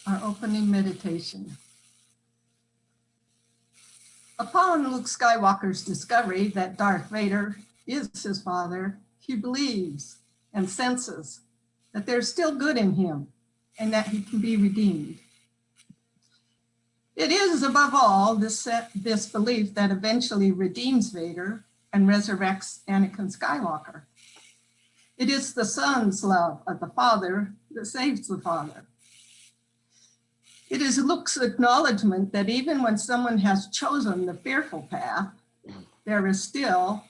Our opening meditation. Upon Luke Skywalker's discovery that Darth Vader is his father, he believes and senses that there's still good in him and that he can be redeemed. It is, above all, this belief that eventually redeems Vader and resurrects Anakin Skywalker. It is the son's love of the father that saves the father. It is Luke's acknowledgement that even when someone has chosen the fearful path, there is still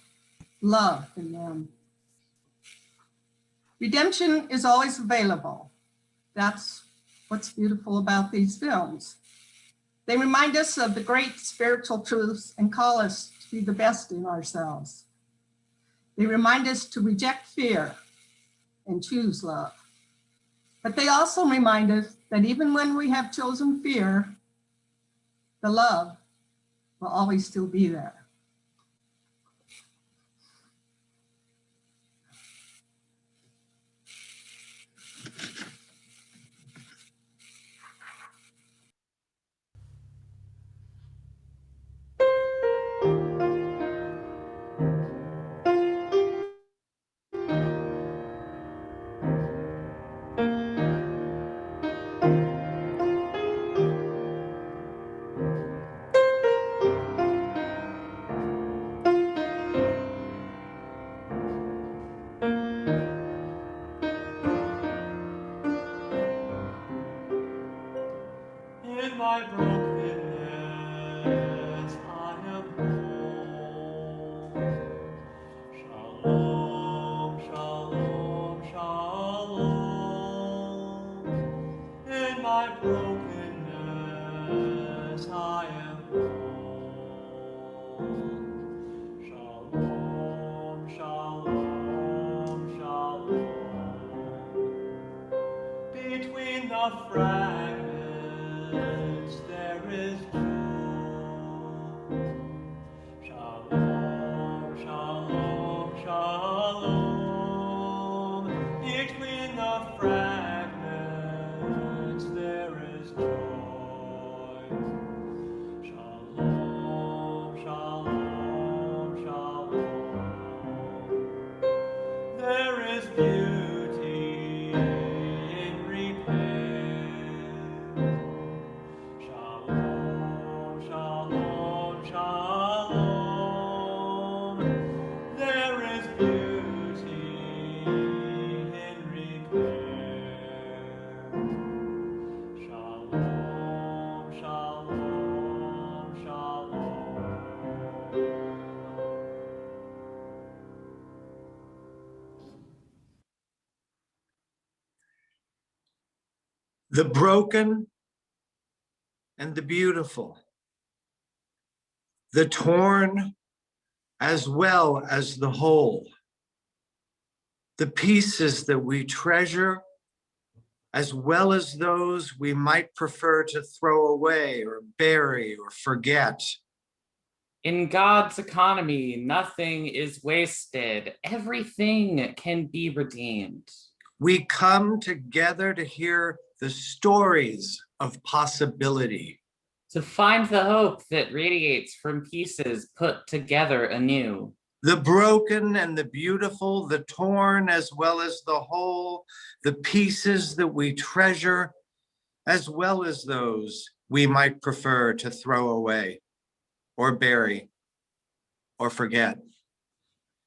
love in them. Redemption is always available. That's what's beautiful about these films. They remind us of the great spiritual truths and call us to be the best in ourselves. They remind us to reject fear and choose love. But they also remind us that even when we have chosen fear, the love will always still be there. In my brokenness I am whole. Shalom, shalom, shalom. In my brokenness I am whole. Shalom, shalom, the fragments there is joy. Shalom, shalom, shalom. Between the fragments there is joy. Shalom, shalom, shalom. There is beauty in repair. Shalom, shalom, shalom. There is beauty in repair. Shalom, shalom, shalom. The broken and the beautiful, the torn as well as the whole, the pieces that we treasure as well as those we might prefer to throw away or bury or forget. In God's economy, nothing is wasted. Everything can be redeemed. We come together to hear the stories of possibility. To find the hope that radiates from pieces put together anew. The broken and the beautiful, the torn as well as the whole, the pieces that we treasure, as well as those we might prefer to throw away or bury or forget.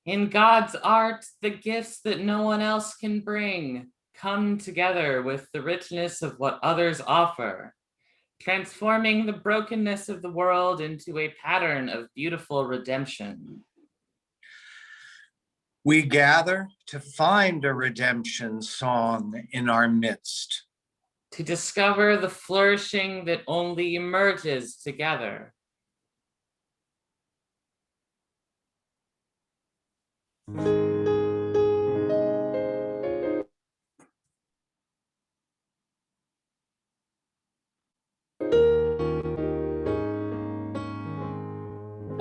In God's art, the gifts that no one else can bring come together with the richness of what others offer, transforming the brokenness of the world into a pattern of beautiful redemption. We gather to find a redemption song in our midst. To discover the flourishing that only emerges together.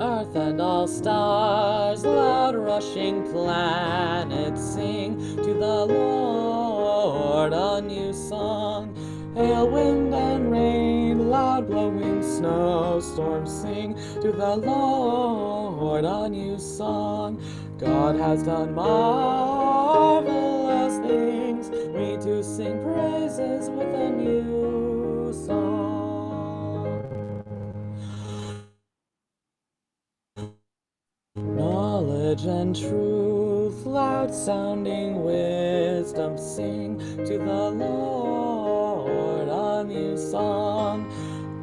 Earth and all stars, loud rushing planets, sing to the Lord a new song. Hail, wind, and rain, loud blowing snowstorms, sing to the Lord a new song. God has done marvelous things. We too sing praises with a new song. Knowledge and truth, loud sounding wisdom, sing to the Lord a new song.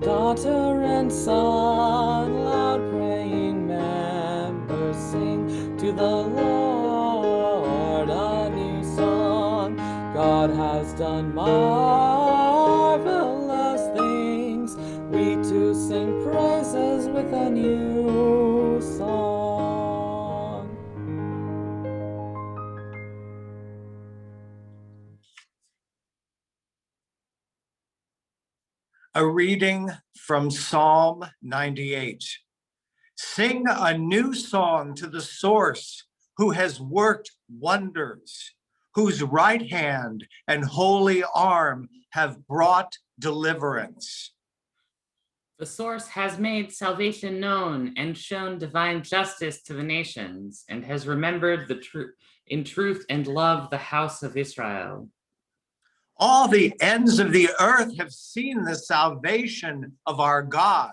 Daughter and son, loud praying members, sing to the Lord a new song. God has done marvelous things. We too sing praises with a new song. A reading from Psalm 98. Sing a new song to the source who has worked wonders, whose right hand and holy arm have brought deliverance. The source has made salvation known and shown divine justice to the nations, and has remembered in truth and love the house of Israel. All the ends of the earth have seen the salvation of our God.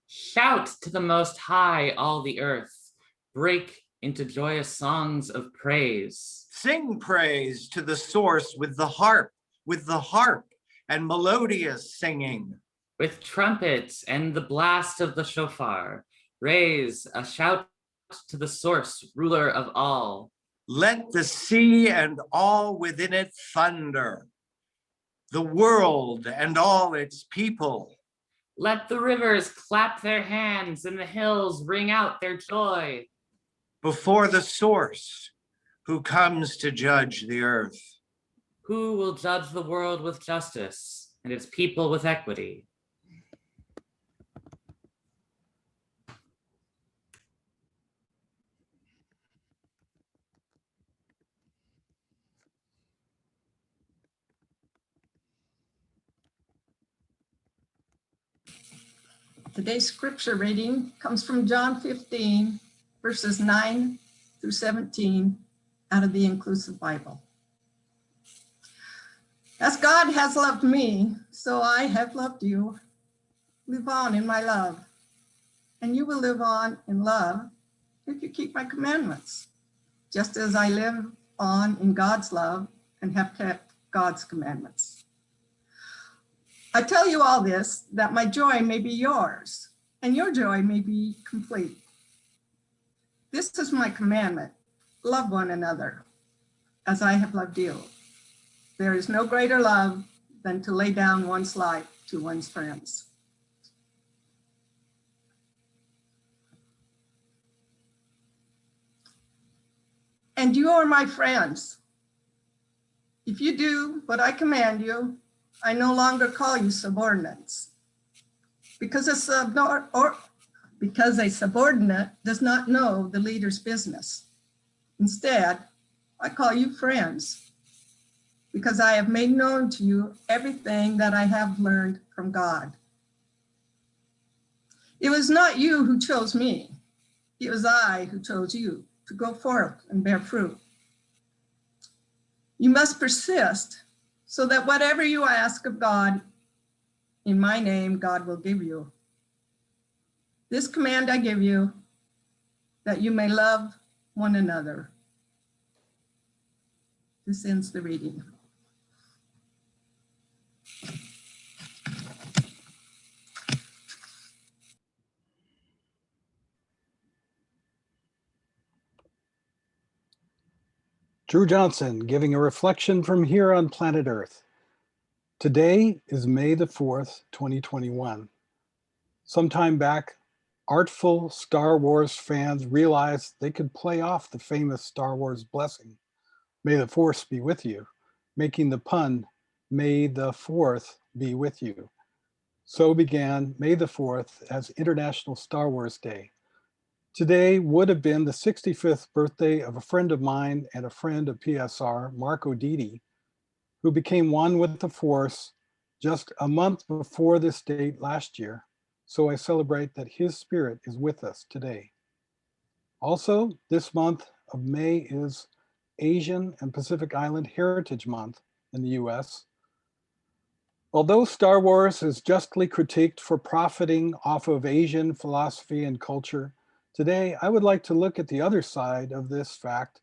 Shout to the Most High, all the earth. Break into joyous songs of praise. Sing praise to the source with the harp and melodious singing. With trumpets and the blast of the shofar, raise a shout to the source, ruler of all. Let the sea and all within it thunder, the world and all its people. Let the rivers clap their hands and the hills ring out their joy. Before the source who comes to judge the earth. Who will judge the world with justice and its people with equity? Today's scripture reading comes from John 15, verses 9 through 17 out of the Inclusive Bible. As God has loved me, so I have loved you. Live on in my love, and you will live on in love if you keep my commandments, just as I live on in God's love and have kept God's commandments. I tell you all this, that my joy may be yours, and your joy may be complete. This is my commandment: love one another, as I have loved you. There is no greater love than to lay down one's life to one's friends. And you are my friends. If you do what I command you, I no longer call you subordinates, because a subordinate does not know the leader's business. Instead, I call you friends, because I have made known to you everything that I have learned from God. It was not you who chose me. It was I who chose you to go forth and bear fruit. You must persist, so that whatever you ask of God in my name, God will give you. This command I give you, that you may love one another. This ends the reading. Dru Johnson giving a reflection from here on planet Earth. Today is May the 4th, 2021. Sometime back, artful Star Wars fans realized they could play off the famous Star Wars blessing, "May the Force be with you," making the pun, "May the 4th be with you." So began May the 4th as International Star Wars Day. Today would have been the 65th birthday of a friend of mine and a friend of PSR, Mark O'Didi, who became one with the Force just a month before this date last year. So I celebrate that his spirit is with us today. Also, this month of May is Asian and Pacific Island Heritage Month in the US. Although Star Wars is justly critiqued for profiting off of Asian philosophy and culture, today I would like to look at the other side of this fact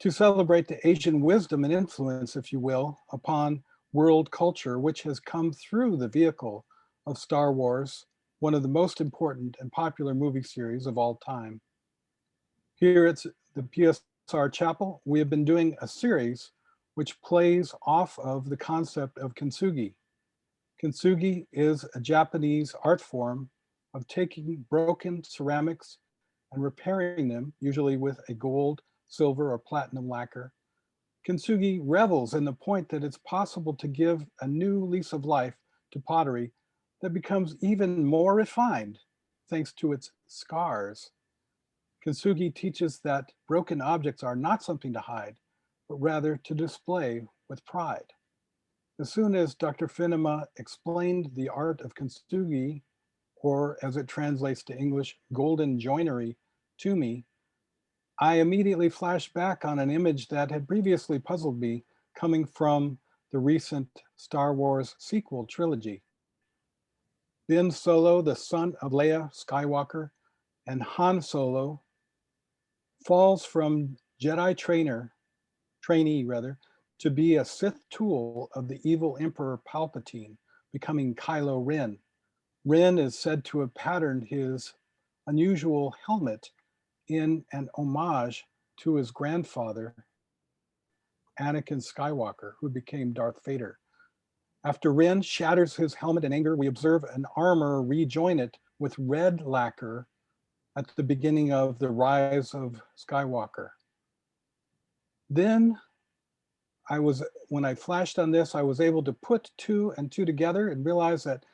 to celebrate the Asian wisdom and influence, if you will, upon world culture, which has come through the vehicle of Star Wars, one of the most important and popular movie series of all time. Here at the PSR Chapel, we have been doing a series which plays off of the concept of kintsugi. Kintsugi is a Japanese art form of taking broken ceramics and repairing them, usually with a gold, silver, or platinum lacquer. Kintsugi revels in the point that it's possible to give a new lease of life to pottery that becomes even more refined thanks to its scars. Kintsugi teaches that broken objects are not something to hide, but rather to display with pride. As soon as Dr. Finema explained the art of kintsugi, or as it translates to English, golden joinery, to me, I immediately flashed back on an image that had previously puzzled me, coming from the recent Star Wars sequel trilogy. Ben Solo, the son of Leia Skywalker, and Han Solo falls from Jedi trainee, to be a Sith tool of the evil Emperor Palpatine, becoming Kylo Ren. Ren is said to have patterned his unusual helmet in an homage to his grandfather, Anakin Skywalker, who became Darth Vader. After Ren shatters his helmet in anger, we observe an armor rejoin it with red lacquer at the beginning of the Rise of Skywalker. Then when I flashed on this, I was able to put 2 and 2 together and realize that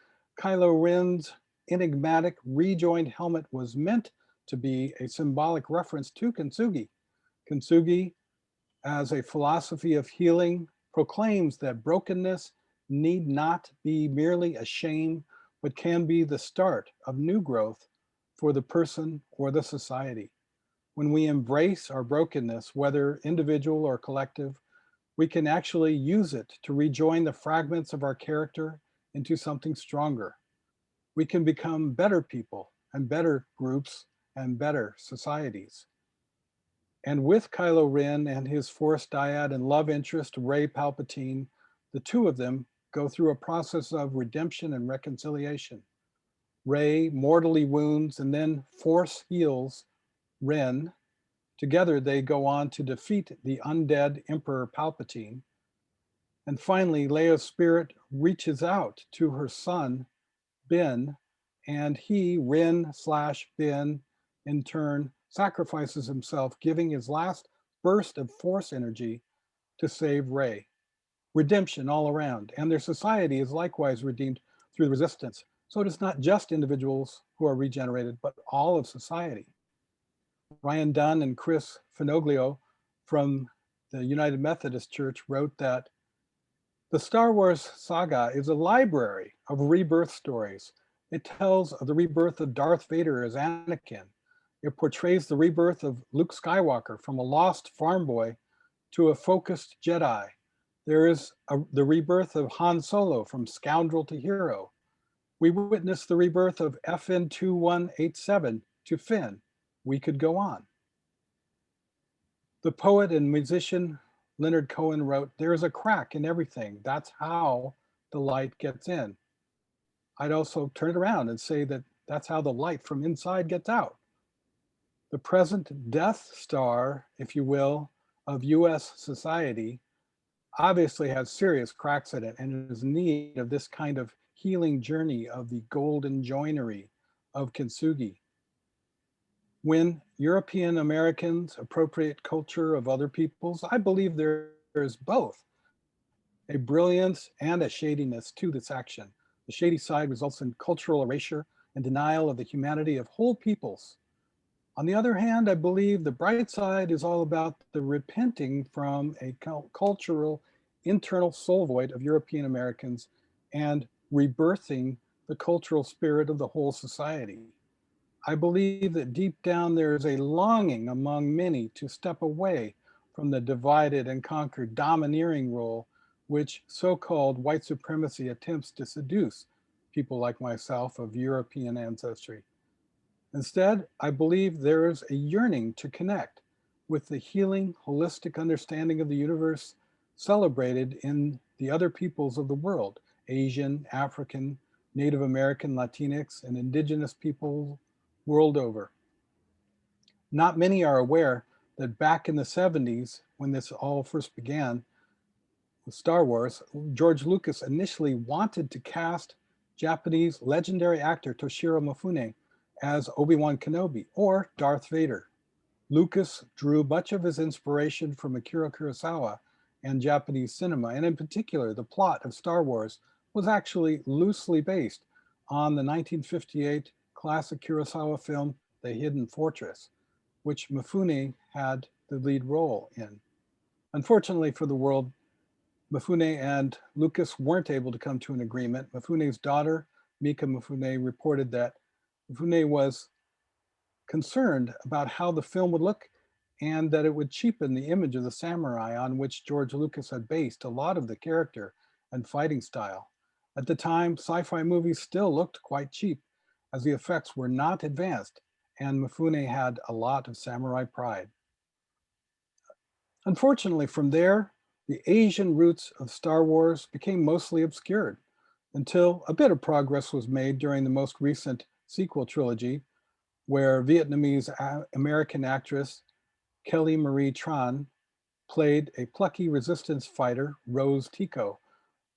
Kylo Ren's enigmatic rejoined helmet was meant to be a symbolic reference to kintsugi. Kintsugi, as a philosophy of healing, proclaims that brokenness need not be merely a shame, but can be the start of new growth for the person or the society. When we embrace our brokenness, whether individual or collective, we can actually use it to rejoin the fragments of our character into something stronger. We can become better people and better groups and better societies. And with Kylo Ren and his Force dyad and love interest, Rey Palpatine, the two of them go through a process of redemption and reconciliation. Rey mortally wounds and then Force heals Ren. Together, they go on to defeat the undead Emperor Palpatine. And finally, Leia's spirit reaches out to her son, Ben, and he, Ren/Ben, in turn, sacrifices himself, giving his last burst of Force energy to save Rey. Redemption all around, and their society is likewise redeemed through the resistance. So it is not just individuals who are regenerated, but all of society. Ryan Dunn and Chris Finoglio from the United Methodist Church wrote that the Star Wars saga is a library of rebirth stories. It tells of the rebirth of Darth Vader as Anakin. It portrays the rebirth of Luke Skywalker from a lost farm boy to a focused Jedi. There is the rebirth of Han Solo from scoundrel to hero. We witness the rebirth of FN 2187 to Finn. We could go on. The poet and musician Leonard Cohen wrote, "There is a crack in everything. That's how the light gets in." I'd also turn it around and say that that's how the light from inside gets out. The present Death Star, if you will, of US society obviously has serious cracks in it and is in need of this kind of healing journey of the golden joinery of kintsugi. When European Americans appropriate culture of other peoples, I believe there is both a brilliance and a shadiness to this action. The shady side results in cultural erasure and denial of the humanity of whole peoples. On the other hand, I believe the bright side is all about the repenting from a cultural internal soul void of European Americans and rebirthing the cultural spirit of the whole society. I believe that deep down there is a longing among many to step away from the divided and conquered domineering role which so-called white supremacy attempts to seduce people like myself of European ancestry. Instead, I believe there is a yearning to connect with the healing, holistic understanding of the universe celebrated in the other peoples of the world, Asian, African, Native American, Latinx, and indigenous people world over. Not many are aware that back in the 70s, when this all first began with Star Wars, George Lucas initially wanted to cast Japanese legendary actor Toshiro Mifune as Obi-Wan Kenobi or Darth Vader. Lucas drew much of his inspiration from Akira Kurosawa and Japanese cinema, and in particular, the plot of Star Wars was actually loosely based on the 1958 classic Kurosawa film, The Hidden Fortress, which Mifune had the lead role in. Unfortunately for the world, Mifune and Lucas weren't able to come to an agreement. Mifune's daughter, Mika Mifune, reported that Mifune was concerned about how the film would look and that it would cheapen the image of the samurai on which George Lucas had based a lot of the character and fighting style. At the time, sci-fi movies still looked quite cheap as the effects were not advanced and Mifune had a lot of samurai pride. Unfortunately, from there, the Asian roots of Star Wars became mostly obscured until a bit of progress was made during the most recent sequel trilogy, where Vietnamese American actress Kelly Marie Tran played a plucky resistance fighter, Rose Tico,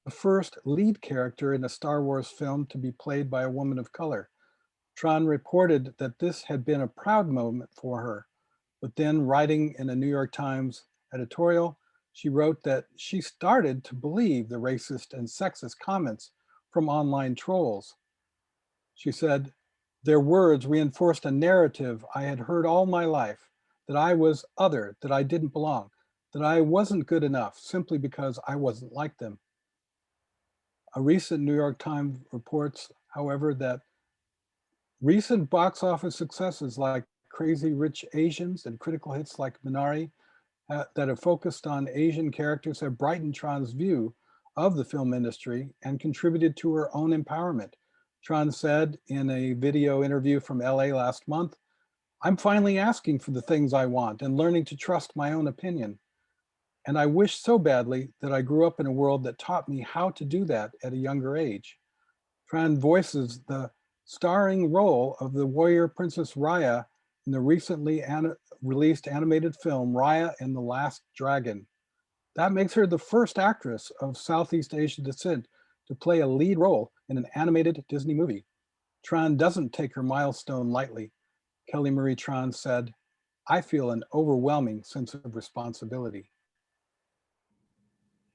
the first lead character in a Star Wars film to be played by a woman of color. Tran reported that this had been a proud moment for her, but then writing in a New York Times editorial, She wrote that she started to believe the racist and sexist comments from online trolls. She said, their words reinforced a narrative I had heard all my life, that I was other, that I didn't belong, that I wasn't good enough simply because I wasn't like them. A recent New York Times reports, however, that recent box office successes like Crazy Rich Asians and critical hits like Minari that have focused on Asian characters have brightened Tran's view of the film industry and contributed to her own empowerment. Tran said in a video interview from LA last month, I'm finally asking for the things I want and learning to trust my own opinion. And I wish so badly that I grew up in a world that taught me how to do that at a younger age. Tran voices the starring role of the warrior princess Raya in the recently released animated film Raya and the Last Dragon. That makes her the first actress of Southeast Asian descent to play a lead role in an animated Disney movie. Tran doesn't take her milestone lightly. Kelly Marie Tran said, I feel an overwhelming sense of responsibility.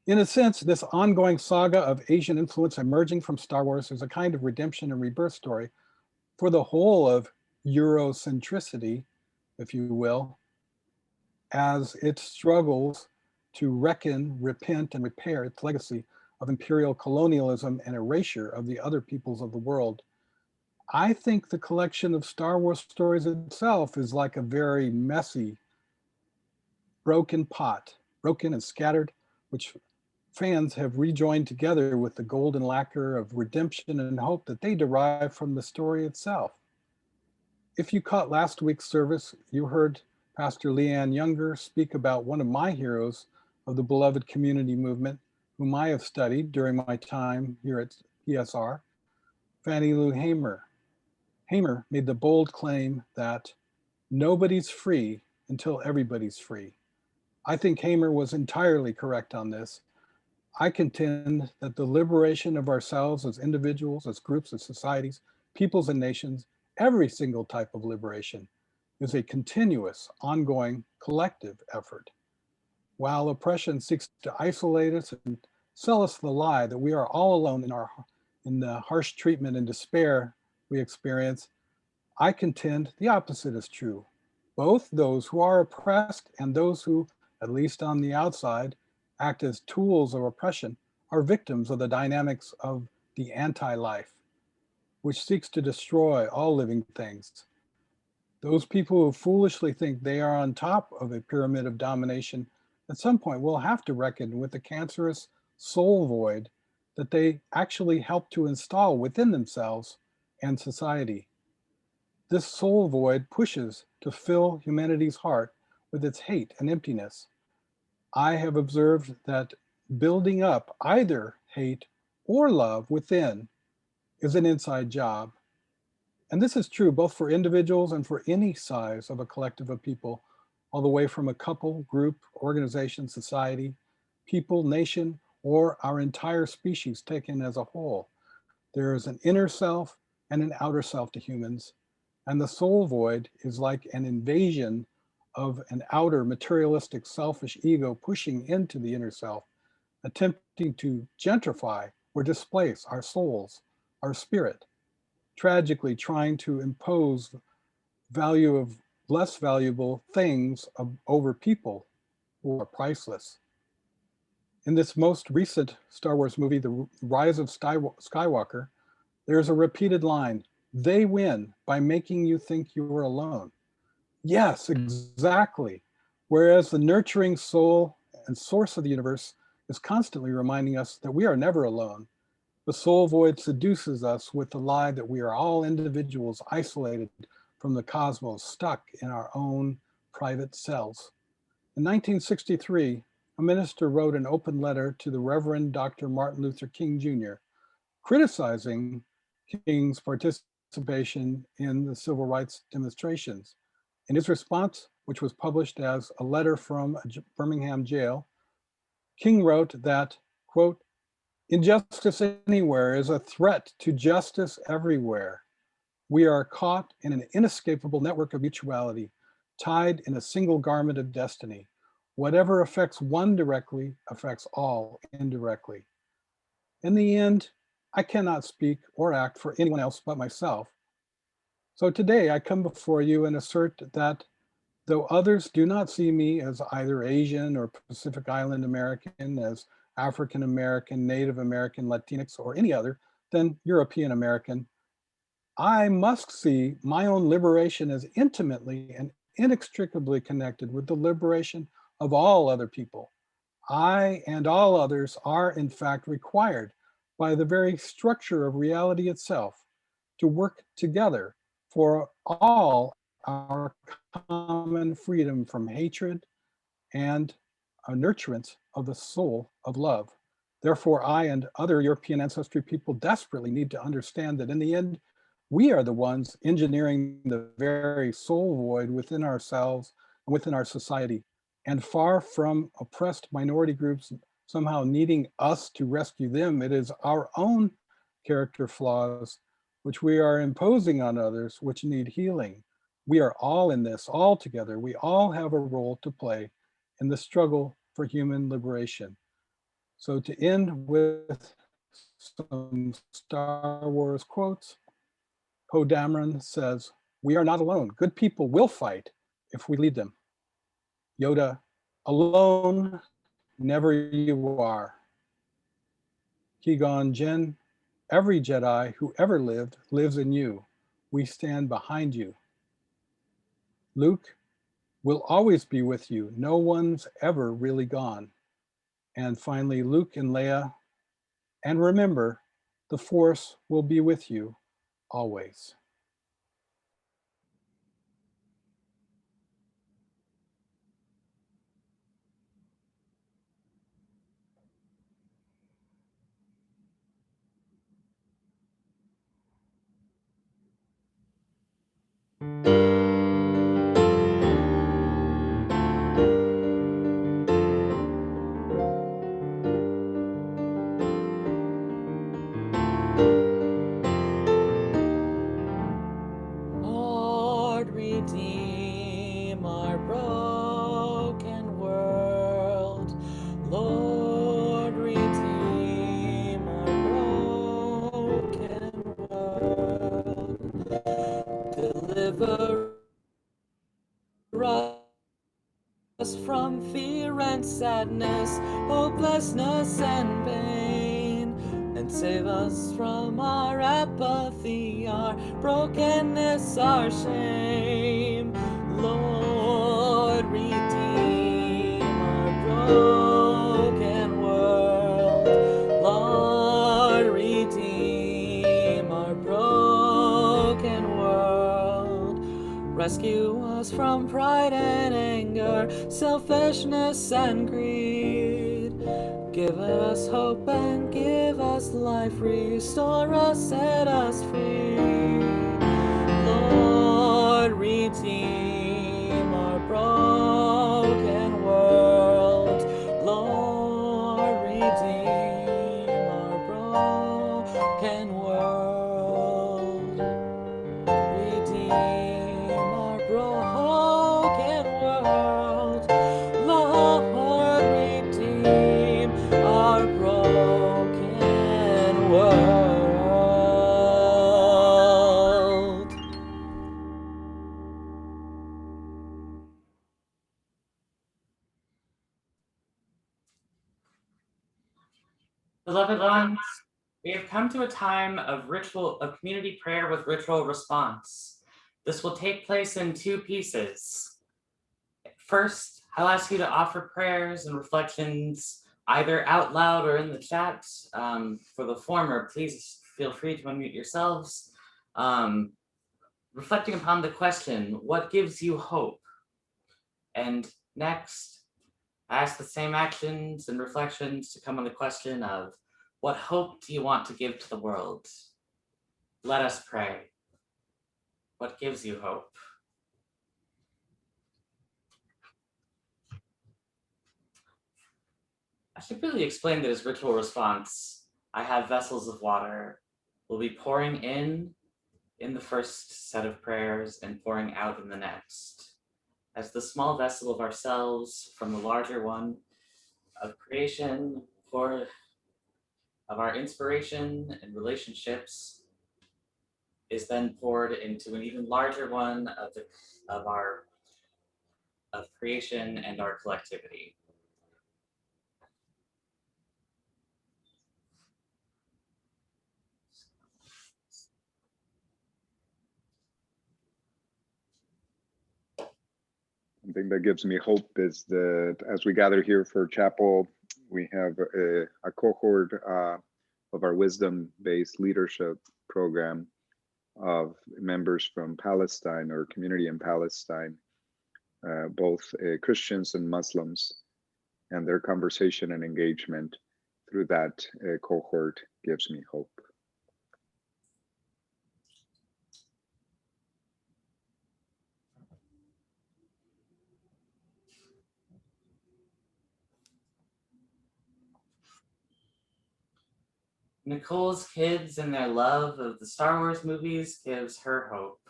In a sense, this ongoing saga of Asian influence emerging from Star Wars is a kind of redemption and rebirth story for the whole of Eurocentricity, if you will, as it struggles to reckon, repent, and repair its legacy of imperial colonialism and erasure of the other peoples of the world. I think the collection of Star Wars stories itself is like a very messy, broken pot, broken and scattered, which fans have rejoined together with the golden lacquer of redemption and hope that they derive from the story itself. If you caught last week's service, you heard Pastor Leanne Younger speak about one of my heroes of the beloved community movement, whom I have studied during my time here at PSR, Fannie Lou Hamer. Hamer made the bold claim that nobody's free until everybody's free. I think Hamer was entirely correct on this. I contend that the liberation of ourselves as individuals, as groups, as societies, peoples and nations, every single type of liberation is a continuous, ongoing, collective effort. While oppression seeks to isolate us and sell us the lie that we are all alone in the harsh treatment and despair we experience, I contend the opposite is true. Both those who are oppressed and those who, at least on the outside, act as tools of oppression are victims of the dynamics of the anti-life, which seeks to destroy all living things. Those people who foolishly think they are on top of a pyramid of domination at some point will have to reckon with the cancerous soul void that they actually help to install within themselves and society. This soul void pushes to fill humanity's heart with its hate and emptiness. I have observed that building up either hate or love within is an inside job. And this is true both for individuals and for any size of a collective of people, all the way from a couple, group, organization, society, people, nation, or our entire species taken as a whole. There is an inner self and an outer self to humans, and the soul void is like an invasion of an outer materialistic selfish ego pushing into the inner self, attempting to gentrify or displace our souls, our spirit, tragically trying to impose value of less valuable things over people who are priceless. In this most recent Star Wars movie, The Rise of Skywalker, there's a repeated line, they win by making you think you were alone. Yes, exactly. Whereas the nurturing soul and source of the universe is constantly reminding us that we are never alone. The soul void seduces us with the lie that we are all individuals isolated from the cosmos, stuck in our own private cells. In 1963, a minister wrote an open letter to the Reverend Dr. Martin Luther King Jr., criticizing King's participation in the civil rights demonstrations. In his response, which was published as a letter from a Birmingham jail, King wrote that, quote, injustice anywhere is a threat to justice everywhere. We are caught in an inescapable network of mutuality, tied in a single garment of destiny. Whatever affects one directly affects all indirectly. In the end, I cannot speak or act for anyone else but myself. So today I come before you and assert that though others do not see me as either Asian or Pacific Island American, as African American, Native American, Latinx, or any other than European American, I must see my own liberation as intimately and inextricably connected with the liberation of all other people. I and all others are in fact required by the very structure of reality itself to work together for all our common freedom from hatred and a nurturance of the soul of love. Therefore, I and other European ancestry people desperately need to understand that in the end, we are the ones engineering the very soul void within ourselves and within our society. And far from oppressed minority groups somehow needing us to rescue them, it is our own character flaws which we are imposing on others which need healing. We are all in this, all together. We all have a role to play in the struggle for human liberation. So to end with some Star Wars quotes, Poe Dameron says, "We are not alone. Good people will fight if we lead them." Yoda, "Alone, never you are." Qui-Gon Jinn, "Every Jedi who ever lived lives in you. We stand behind you." Luke, "We'll always be with you. No one's ever really gone." And finally, Luke and Leia, "And remember, the Force will be with you always." Lord, redeem our broken world. Lord, redeem our broken world. Deliver us from fear and sadness, hopelessness and pain, and save us from our apathy, our brokenness, our shame. Lord, redeem our broken world. Lord, redeem our broken world. Rescue us from pride and anger, selfishness and greed. Give us hope and give us life. Restore us, set us free. Lord, redeem our broken world. Lord, redeem our broken world. Redeem our broken world. Lord, redeem our broken world. Beloved ones, we have come to a time of community prayer with ritual response. This will take place in two pieces. First, I'll ask you to offer prayers and reflections either out loud or in the chat. For the former, please feel free to unmute yourselves. Reflecting upon the question, what gives you hope? And next, I ask the same actions and reflections to come on the question of what hope do you want to give to the world? Let us pray. What gives you hope? I should really explain that as ritual response, I have vessels of water. We'll be pouring in the first set of prayers and pouring out in the next. as the small vessel of ourselves from the larger one of creation, of our inspiration and relationships, is then poured into an even larger one of creation and our collectivity. One thing that gives me hope is that as we gather here for chapel, we have a cohort of our wisdom-based leadership program of members from Palestine or community in Palestine, both Christians and Muslims, and their conversation and engagement through that cohort gives me hope. Nicole's kids and their love of the Star Wars movies gives her hope.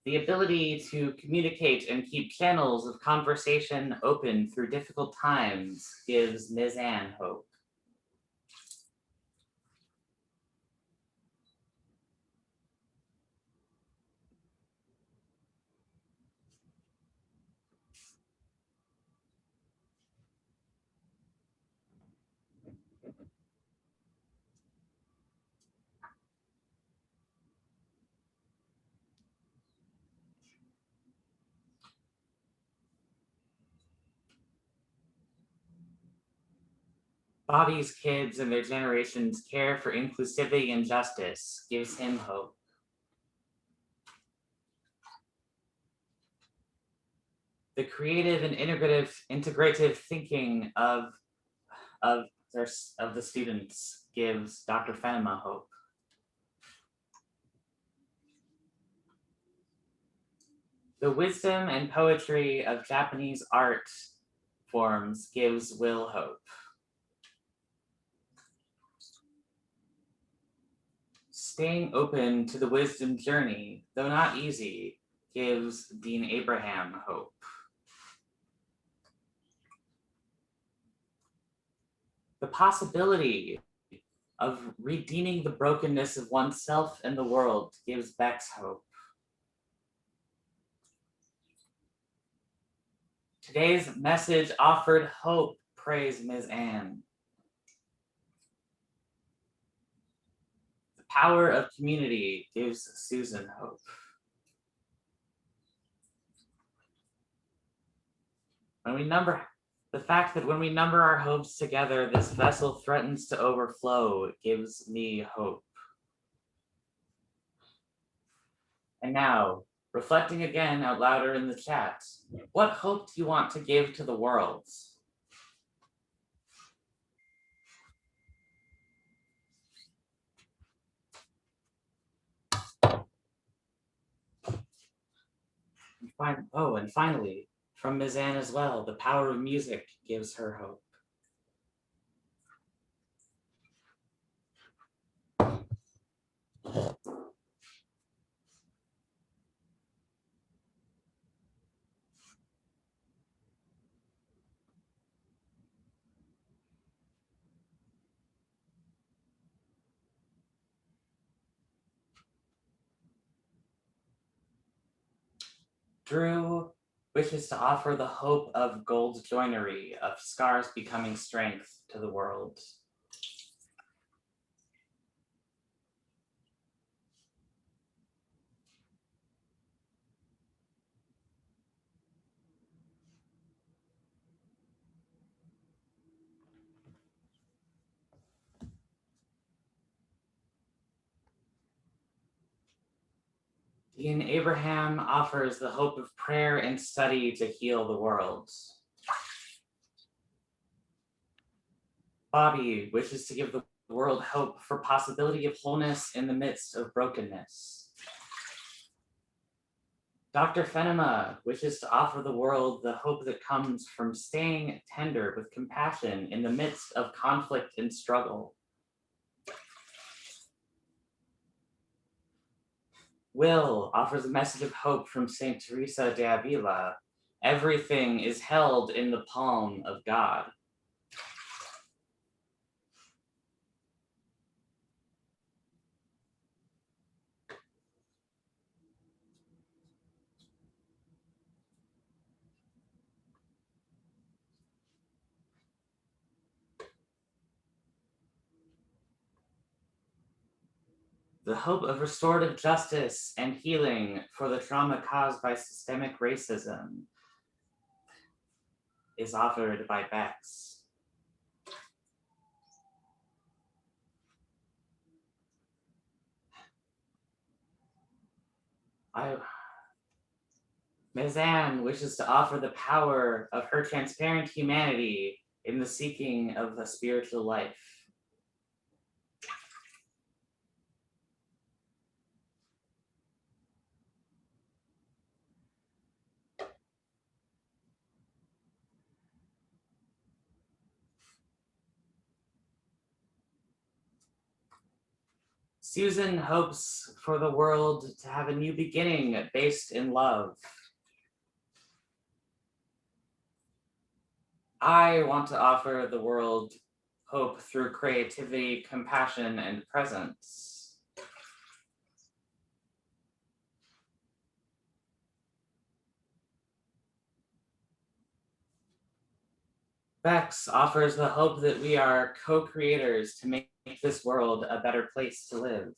The ability to communicate and keep channels of conversation open through difficult times gives Ms. Anne hope. Bobby's kids and their generation's care for inclusivity and justice gives him hope. The creative and integrative thinking of the students gives Dr. Fenema hope. The wisdom and poetry of Japanese art forms gives Will hope. Staying open to the wisdom journey, though not easy, gives Dean Abraham hope. The possibility of redeeming the brokenness of oneself and the world gives Bex hope. Today's message offered hope, praise Ms. Anne. The power of community gives Susan hope. The fact that when we number our hopes together, this vessel threatens to overflow gives me hope. And now, reflecting again out louder in the chat, what hope do you want to give to the world? And finally, from Ms. Anne as well, the power of music gives her hope. Dru wishes to offer the hope of gold joinery, of scars becoming strength to the world. Dean Abraham offers the hope of prayer and study to heal the world. Bobby wishes to give the world hope for possibility of wholeness in the midst of brokenness. Dr. Fenema wishes to offer the world the hope that comes from staying tender with compassion in the midst of conflict and struggle. Will offers a message of hope from Saint Teresa de Avila. Everything is held in the palm of God. The hope of restorative justice and healing for the trauma caused by systemic racism is offered by Bex. Mezanne wishes to offer the power of her transparent humanity in the seeking of a spiritual life. Susan hopes for the world to have a new beginning based in love. I want to offer the world hope through creativity, compassion, and presence. Bex offers the hope that we are co-creators to make this world a better place to live.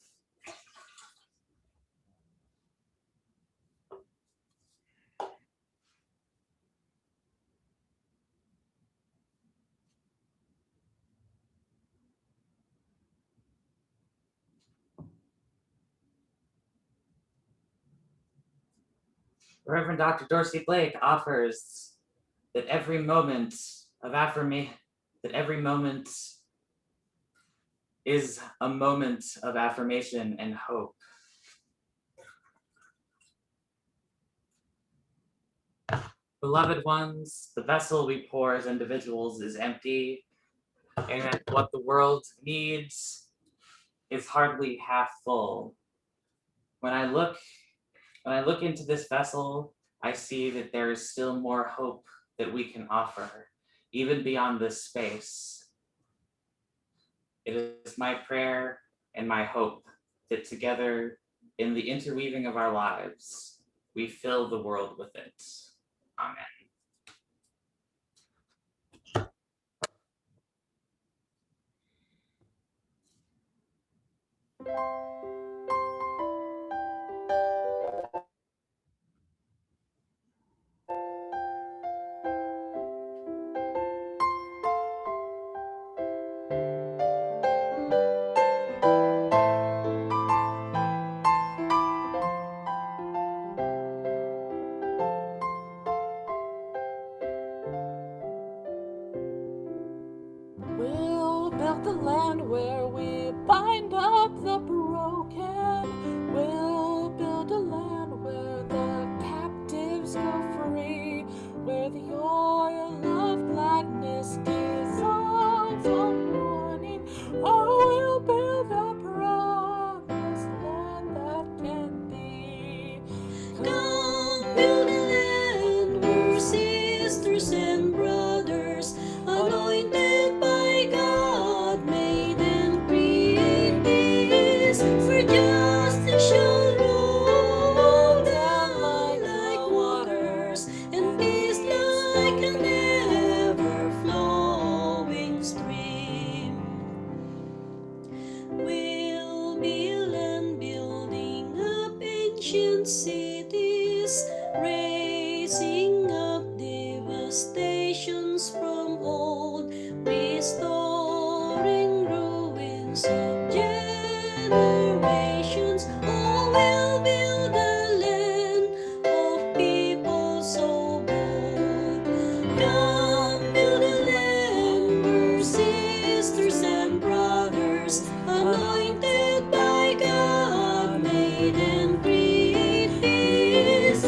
Reverend Dr. Dorsey Blake offers that every moment of is a moment of affirmation and hope. Beloved ones, the vessel we pour as individuals is empty, and what the world needs is hardly half full. When I look into this vessel, I see that there is still more hope that we can offer, even beyond this space. It is my prayer and my hope that together, in the interweaving of our lives, we fill the world with it. Amen. We'll build the land where we bind up the broken. We'll build a land where the captives go free, where the oil of gladness dissolves on mourning. Oh, we'll build a promised land that can be. Come build a land where sisters and brothers, anointed by God, made and create peace, for justice shall roll down like waters, and peace like an ever-flowing stream. We'll build and building up ancient cities, raising up devastations from old, restoring ruins of generations. Oh, we'll build a land of people so bold. Come build a land where sisters and brothers, anointed by God, made and create peace,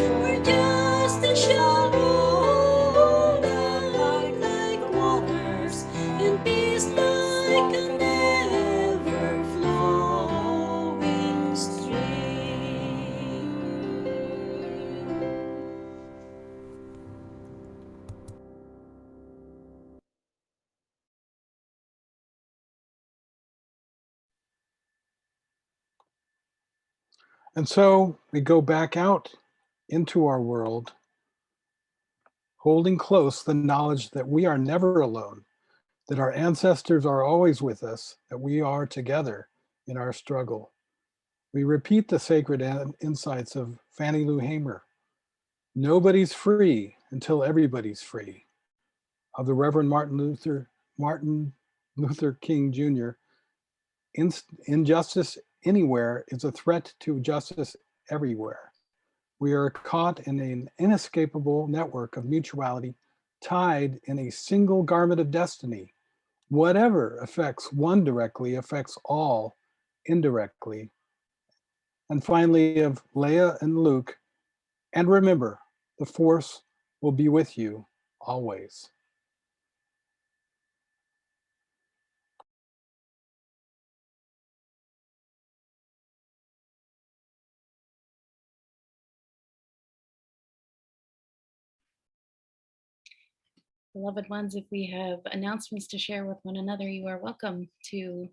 And so we go back out into our world, holding close the knowledge that we are never alone, that our ancestors are always with us, that we are together in our struggle. We repeat the sacred insights of Fannie Lou Hamer. Nobody's free until everybody's free. Of the Reverend Martin Luther King Jr. Injustice anywhere is a threat to justice everywhere. We are caught in an inescapable network of mutuality, tied in a single garment of destiny. Whatever affects one directly affects all indirectly. And finally, of Leah and Luke, and remember, the force will be with you always. Beloved ones, if we have announcements to share with one another, you are welcome to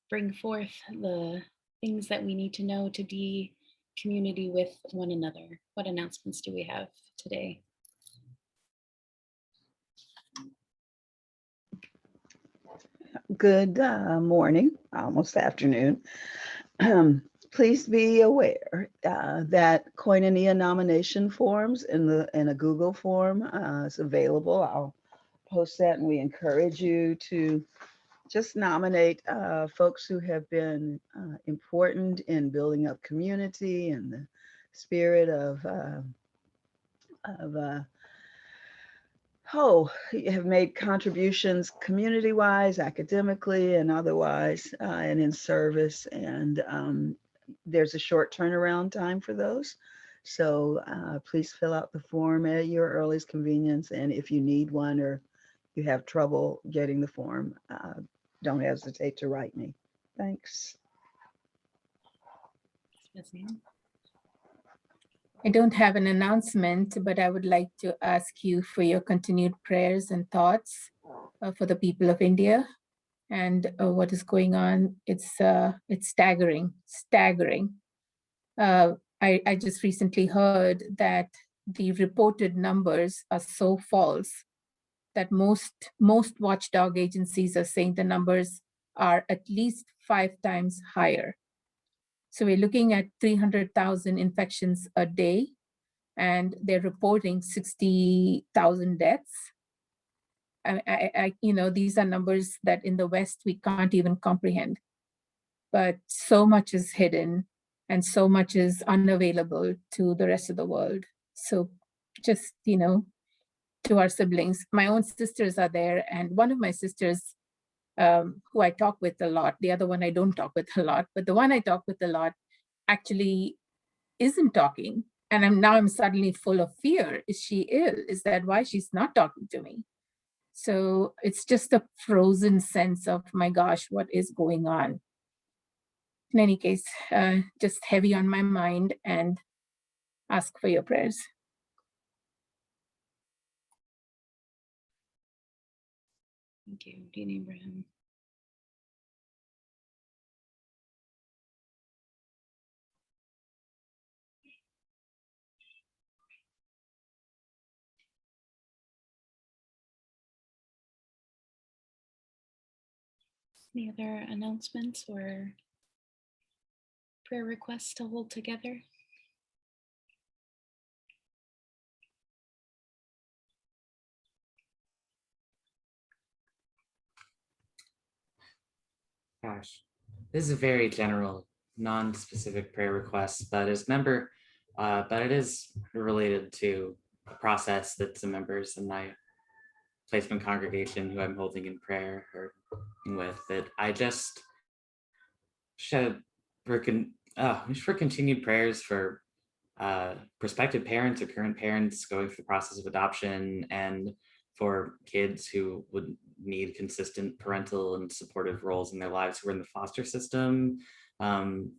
bring forth the things that we need to know to be community with one another. What announcements do we have today? Good morning, almost afternoon. Please be aware that Koinonia nomination forms in a Google form is available. I'll post that, and we encourage you to just nominate folks who have been important in building up community and the spirit of have made contributions community-wise, academically, and otherwise, and in service. And there's a short turnaround time for those. So please fill out the form at your earliest convenience. And if you need one or you have trouble getting the form, don't hesitate to write me. Thanks. Yes, ma'am. I don't have an announcement, but I would like to ask you for your continued prayers and thoughts for the people of India and what is going on. It's staggering. I just recently heard that the reported numbers are so false that most watchdog agencies are saying the numbers are at least 5 times higher. So we're looking at 300,000 infections a day, and they're reporting 60,000 deaths. These are numbers that in the West we can't even comprehend. But so much is hidden and so much is unavailable to the rest of the world. So just, to our siblings, my own sisters are there, and one of my sisters who I talk with a lot, the other one I don't talk with a lot, but the one I talk with a lot actually isn't talking. And I'm suddenly full of fear. Is she ill? Is that why she's not talking to me? So it's just a frozen sense of, my gosh, what is going on? In any case, just heavy on my mind, and ask for your prayers. Thank you, Dean Abraham. Any other announcements or prayer requests to hold together? Gosh, this is a very general, non-specific prayer request, but it is related to a process that some members in my placement congregation who I'm holding in prayer are with, that I just wish for continued prayers for prospective parents or current parents going through the process of adoption, and for kids who would need consistent parental and supportive roles in their lives who are in the foster system.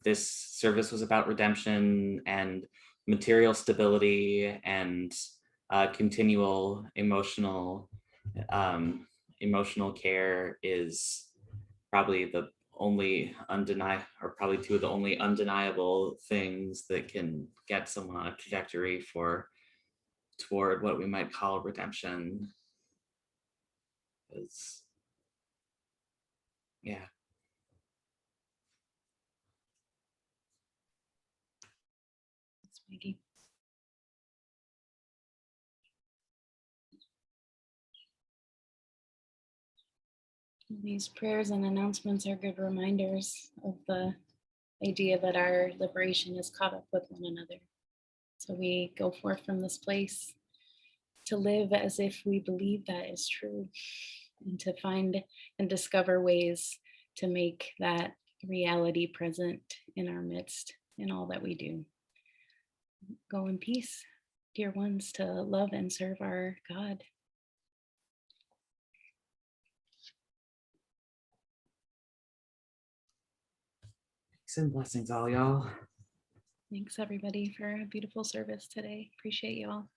This service was about redemption and material stability and continual emotional care is probably the only probably two of the only undeniable things that can get someone on a trajectory toward what we might call redemption. Yeah. Thanks, Maggie. These prayers and announcements are good reminders of the idea that our liberation is caught up with one another. So we go forth from this place to live as if we believe that is true, and to find and discover ways to make that reality present in our midst in all that we do. Go in peace, dear ones, to love and serve our God. Peace and blessings, all y'all. Thanks everybody for a beautiful service today. Appreciate you all.